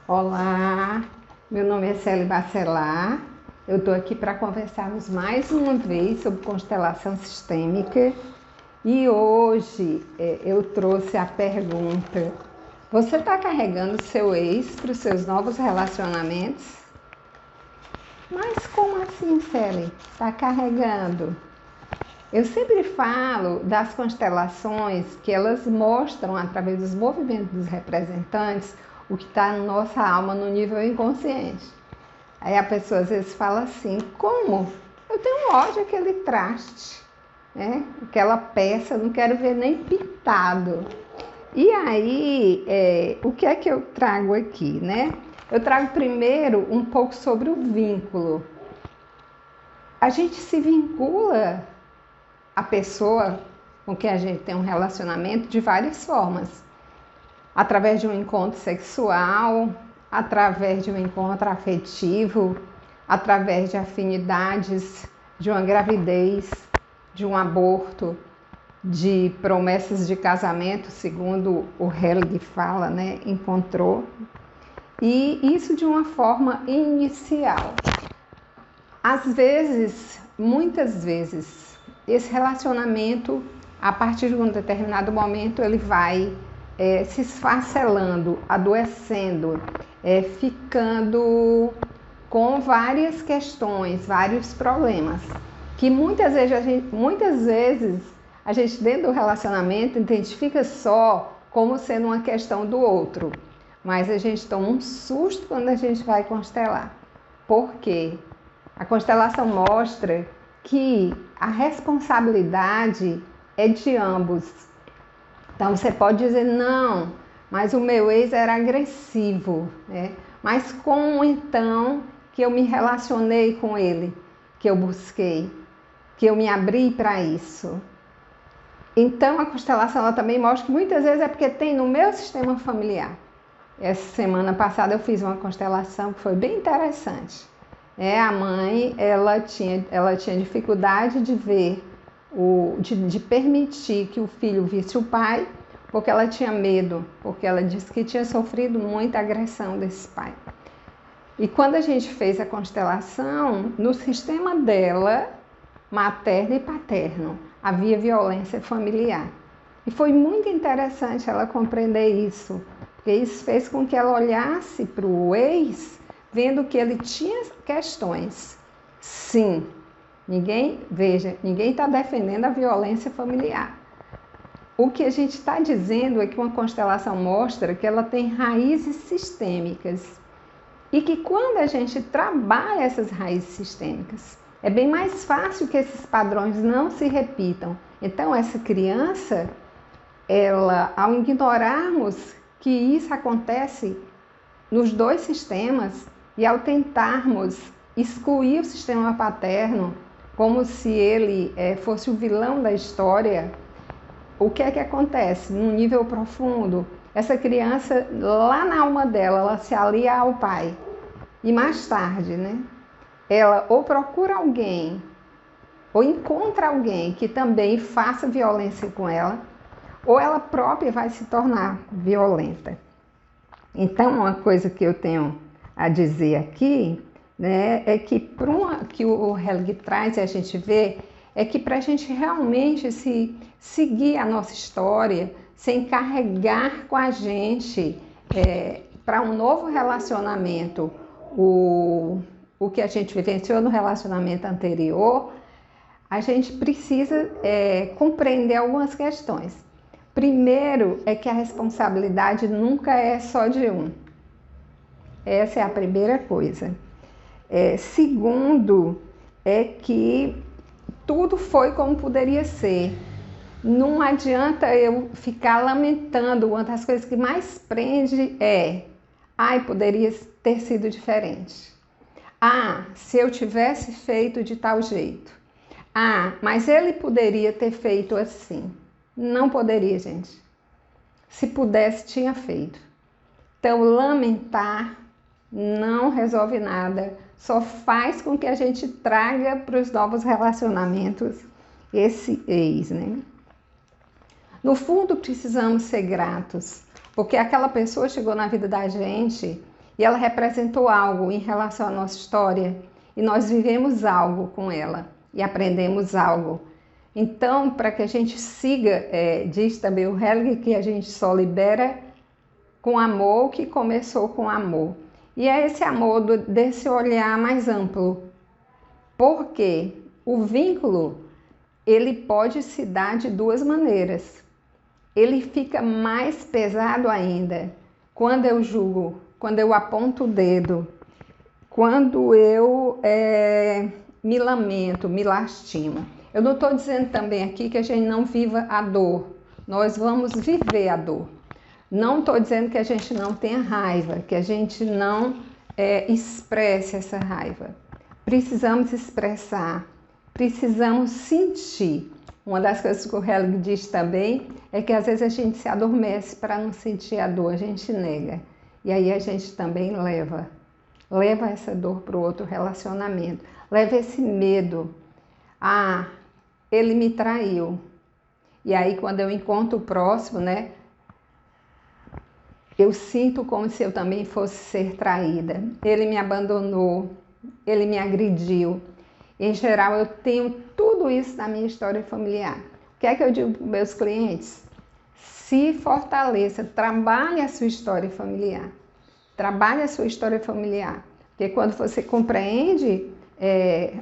Olá, meu nome é Célia Bacelar. Eu estou aqui para conversarmos mais uma vez sobre constelação sistêmica e hoje eu trouxe a pergunta: você está carregando seu ex para os seus novos relacionamentos? Mas como assim, Célia? Está carregando? Eu sempre falo das constelações que elas mostram através dos movimentos dos representantes o que está na nossa alma no nível inconsciente. Aí a pessoa às vezes fala assim: como? Eu tenho ódio daquele traste, né? Aquela peça, eu não quero ver nem pintado. E aí, o que é que eu trago aqui, né? Eu trago primeiro um pouco sobre o vínculo. A gente se vincula a pessoa com quem a gente tem um relacionamento de várias formas. Através de um encontro sexual, através de um encontro afetivo, através de afinidades, de uma gravidez, de um aborto, de promessas de casamento, segundo o Helg fala, né? Encontrou. E isso de uma forma inicial. Às vezes, muitas vezes, esse relacionamento, a partir de um determinado momento, ele vai se esfacelando, adoecendo, ficando com várias questões, vários problemas, que muitas vezes a gente dentro do relacionamento identifica só como sendo uma questão do outro, mas a gente toma um susto quando a gente vai constelar. Por quê? A constelação mostra que a responsabilidade é de ambos. Então você pode dizer: não, mas o meu ex era agressivo, né? Mas como então que eu me relacionei com ele, que eu busquei, que eu me abri para isso? Então a constelação ela também mostra que muitas vezes é porque tem no meu sistema familiar. Essa semana passada eu fiz uma constelação que foi bem interessante. A mãe ela tinha dificuldade de ver, de permitir que o filho visse o pai, porque ela tinha medo, porque ela disse que tinha sofrido muita agressão desse pai. E quando a gente fez a constelação, no sistema dela, materno e paterno, havia violência familiar. E foi muito interessante ela compreender isso, porque isso fez com que ela olhasse para o ex, vendo que ele tinha questões. Sim, ninguém está defendendo a violência familiar. O que a gente está dizendo é que uma constelação mostra que ela tem raízes sistêmicas e que quando a gente trabalha essas raízes sistêmicas, é bem mais fácil que esses padrões não se repitam. Então essa criança, ela, ao ignorarmos que isso acontece nos dois sistemas, e ao tentarmos excluir o sistema paterno como se ele fosse o vilão da história, o que é que acontece? Num nível profundo, essa criança, lá na alma dela, ela se alia ao pai. E mais tarde, né, ela ou procura alguém, ou encontra alguém que também faça violência com ela, ou ela própria vai se tornar violenta. Então, uma coisa que eu tenho a dizer aqui, né, é que que o Helg traz e a gente vê, é que para a gente realmente seguir a nossa história, sem carregar com a gente para um novo relacionamento o que a gente vivenciou no relacionamento anterior, a gente precisa compreender algumas questões. Primeiro é que a responsabilidade nunca é só de um. Essa é a primeira coisa. Segundo, é que tudo foi como poderia ser. Não adianta eu ficar lamentando. Uma das coisas que mais prende poderia ter sido diferente. Se eu tivesse feito de tal jeito. Mas ele poderia ter feito assim. Não poderia, gente. Se pudesse, tinha feito. Então, lamentar não resolve nada, só faz com que a gente traga para os novos relacionamentos esse ex, né? No fundo, precisamos ser gratos, porque aquela pessoa chegou na vida da gente e ela representou algo em relação à nossa história, e nós vivemos algo com ela e aprendemos algo. Então, para que a gente siga, diz também o Helge que a gente só libera com amor o que começou com amor. E é esse amor desse olhar mais amplo, porque o vínculo ele pode se dar de duas maneiras. Ele fica mais pesado ainda quando eu julgo, quando eu aponto o dedo, quando eu me lamento, me lastimo. Eu não estou dizendo também aqui que a gente não viva a dor. Nós vamos viver a dor. Não estou dizendo que a gente não tenha raiva, que a gente não expresse essa raiva. Precisamos expressar, precisamos sentir. Uma das coisas que o Helge diz também é que às vezes a gente se adormece para não sentir a dor, a gente nega. E aí a gente também leva essa dor para o outro relacionamento, leva esse medo. Ah, ele me traiu. E aí quando eu encontro o próximo, né? Eu sinto como se eu também fosse ser traída. Ele me abandonou, ele me agrediu. Em geral, eu tenho tudo isso na minha história familiar. O que é que eu digo para meus clientes? Se fortaleça, trabalhe a sua história familiar. Trabalhe a sua história familiar. Porque quando você compreende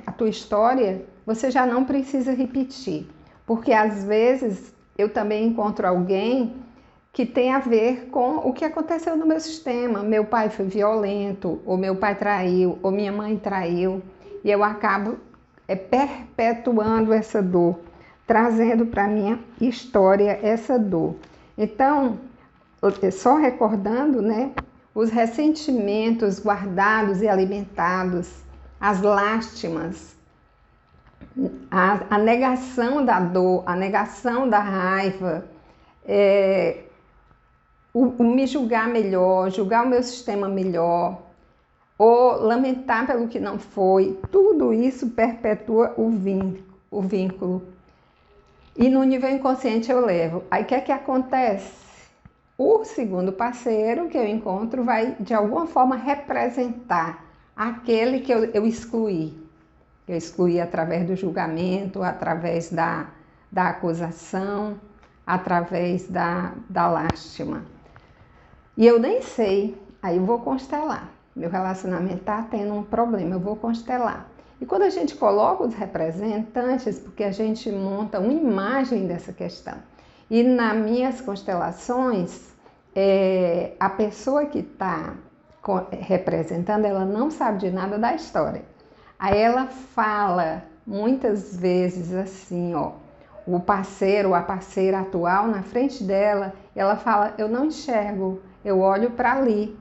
a tua história, você já não precisa repetir. Porque às vezes eu também encontro alguém que tem a ver com o que aconteceu no meu sistema. Meu pai foi violento, ou meu pai traiu, ou minha mãe traiu. E eu acabo perpetuando essa dor, trazendo para a minha história essa dor. Então, só recordando, né, os ressentimentos guardados e alimentados, as lástimas, a negação da dor, a negação da raiva, o me julgar melhor, julgar o meu sistema melhor, ou lamentar pelo que não foi, tudo isso perpetua o vínculo. E no nível inconsciente eu levo. Aí o que é que acontece? O segundo parceiro que eu encontro vai de alguma forma representar aquele que eu excluí. Eu excluí através do julgamento, através da acusação, através da lástima. E eu nem sei, aí eu vou constelar. Meu relacionamento está tendo um problema, eu vou constelar. E quando a gente coloca os representantes, porque a gente monta uma imagem dessa questão. E nas minhas constelações, a pessoa que está representando, ela não sabe de nada da história. Aí ela fala muitas vezes assim, ó, o parceiro ou a parceira atual na frente dela, ela fala, eu não enxergo, eu olho para ali.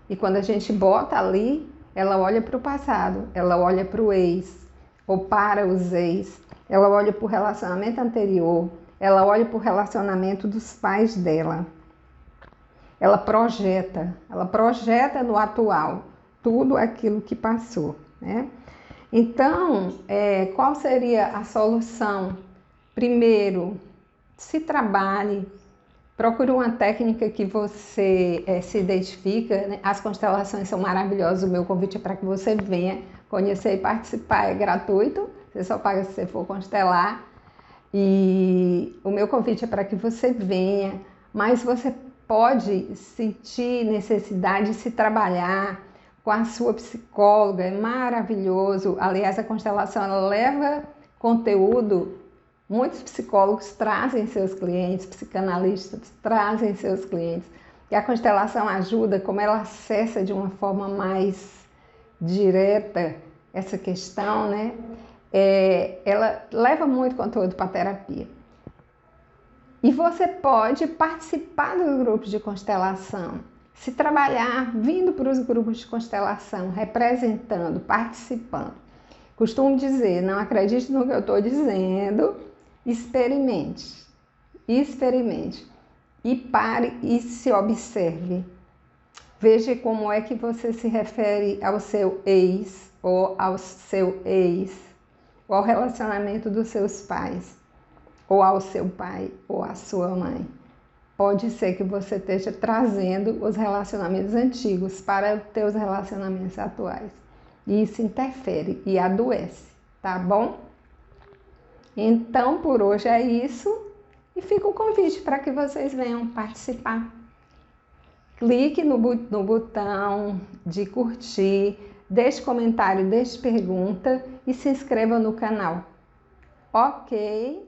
E quando a gente bota ali, ela olha para o passado, ela olha para o ex, ou para os ex, ela olha para o relacionamento anterior, ela olha para o relacionamento dos pais dela. Ela projeta no atual tudo aquilo que passou, né? Então, qual seria a solução? Primeiro, se trabalhe, procure uma técnica que você se identifica, né? As constelações são maravilhosas, o meu convite é para que você venha conhecer e participar, é gratuito, você só paga se você for constelar. E o meu convite é para que você venha, mas você pode sentir necessidade de se trabalhar com a sua psicóloga, é maravilhoso. Aliás, a constelação ela leva conteúdo. Muitos psicólogos trazem seus clientes, psicanalistas trazem seus clientes. E a constelação ajuda, como ela acessa de uma forma mais direta essa questão, né? Ela leva muito conteúdo para a terapia. E você pode participar dos grupos de constelação, se trabalhar vindo para os grupos de constelação, representando, participando. Costumo dizer, não acredite no que eu estou dizendo, experimente e pare e se observe. Veja como é que você se refere ao seu ex ou ao seu ex, ou ao relacionamento dos seus pais, ou ao seu pai ou à sua mãe. pode ser que você esteja trazendo os relacionamentos antigos para os teus relacionamentos atuais. E isso interfere e adoece, tá bom? Então, por hoje é isso. E fica o convite para que vocês venham participar. Clique no botão de curtir, deixe comentário, deixe pergunta e se inscreva no canal. Ok?